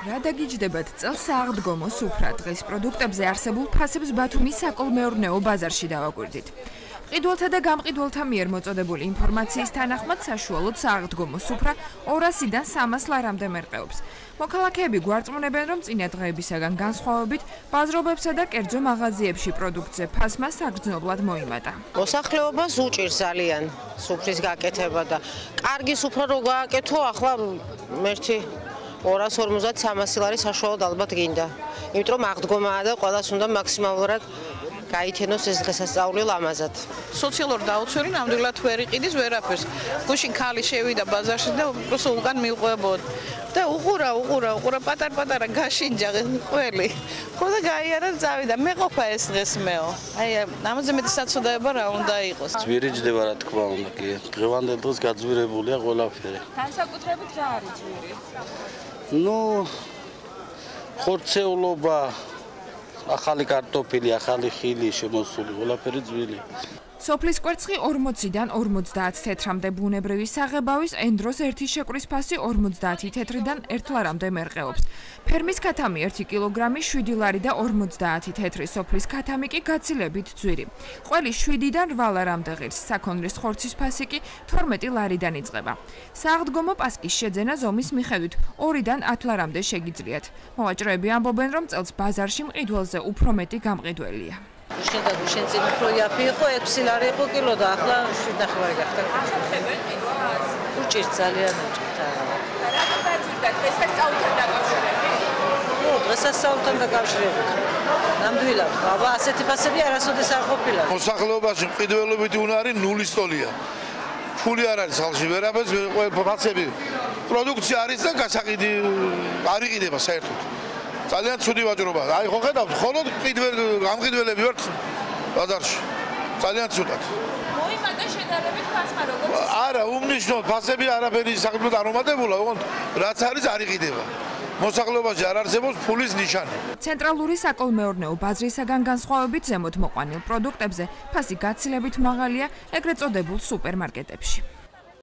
რა დაგიჯდებათ წელს სააღდგომო სუფრა დღის პროდუქტებზე არსებულ ფასებს ბათუმის საკოლმეურნეო ბაზარში დავაკვირდით. ყიდველთა და გამყიდველთა მიერ მოწოდებული ინფორმაციის თანახმად საშუალოდ სააღდგომო სუფრა 200-დან 300 ლარამდე მერყეობს. მოქალაქეები გვარწმუნებენ, რომ წინა დღეებისაგან განსხვავებით ბაზრობებსა და კერძო მაღაზიებში პროდუქტზე ფასმა საგრძნობლად მოიმატა. მოსახლეობას უჭირს ძალიან სუფრის გაკეთება და კარგი სუფრა რო გააკეთო, ახლა მერტი 250-300 ლარი საშუალოდ ალბათ გინდა. იმიტომ რომ აღდგომაა და ყველას უნდა მაქსიმალურად გაითენოს ეს დღესასწაული ლამაზად. სოციალურ დაუცველი ნამდვილად ვერ იყიდის ვერაფერს. გუშინ ქალი შევიდა ბაზარში და უბრალოდ უკან მივყვებოდა. და უყურა პატარ-პატარა გაშინჯა ყველი. ხო და გაიარა წავიდა. მე ყოფა ეს დღეს მეო. აი ამაზე მეტი საცოდაება რა უნდა იყოს. ძვირიჯდება რა თქმა უნდა კი. დღევანდელ დღეს გაძვირებულია ყველაფერი. განსაკუთრებით რა არის ძვირი? ხორცეულობა, ახალი კარტოფილი, ახალი ხილი შემოსული, ყველაფერი ძვირი. სოფლის კვერცხი 40-დან 50 თეთრამდე ბუნებრივი საღებავის ენდროს ერთი შეკვრის ფასი 50 თეთრიდან 1 ლარამდე მერყეობს. ფერმის ქათამი 1 კილოგრამი 7 ლარი და 50 თეთრი სოფლის ქათამი კი გაცილებით ძვირი. ყველი 7-დან 8 ლარამდე ღირს, საქონლის ხორცის ფასი კი 12 ლარიდან იწყება. სააღდგომო პასკის შეძენა ზომის მიხედვით 2-დან 10 ლარამდე შეგიძლიათ. მოვაჭრეები ამბობენ, რომ წელს ბაზარში მყიდველზე უფრო მეტი გამყიდველია. შენ წინ უფრო იაფი იყო 6 ლარი იყო კილო და ახლა 7.5 გახდა. ახლა ყიდვას. უჭირს ძალიან უჭირს. რატომ დაძვირდა დღესასწაულთან დაკავშირებით? დღესასწაულთან დაკავშირებით. ნამდვილად, აბა ასეთი ფასები არასოდეს არ ყოფილა. მოსახლეობაში მყიდველობითი უნარი 0 ტოლია. ფული არ არის ხალხში, ვერაფერს ფასები. პროდუქცია არის და გასაყიდი არ იყიდება საერთოდ. ძალიან ცუდი ვაჭრობა. აი ხო ხედავთ, მხოლოდ გამყიდველები ვართ ბაზარში. ძალიან ცუდად. მოიმატა შედარებით ფასმა როგორც არა, უმნიშვნელო ფასები არაფერი საკუთრად არ მომატებულა, ოღონდ რაც არის არ იყიდება. მოსახლეობაში არ არსებობს ფულის ნიშანი. ცენტრალური საკოლმეურნეო ბაზრისაგან განსხვავებით ზემოთ მოყვანილ პროდუქტებზე ფასი გაცილებით მაღალია ეგრეთ წოდებულ სუპერმარკეტებში.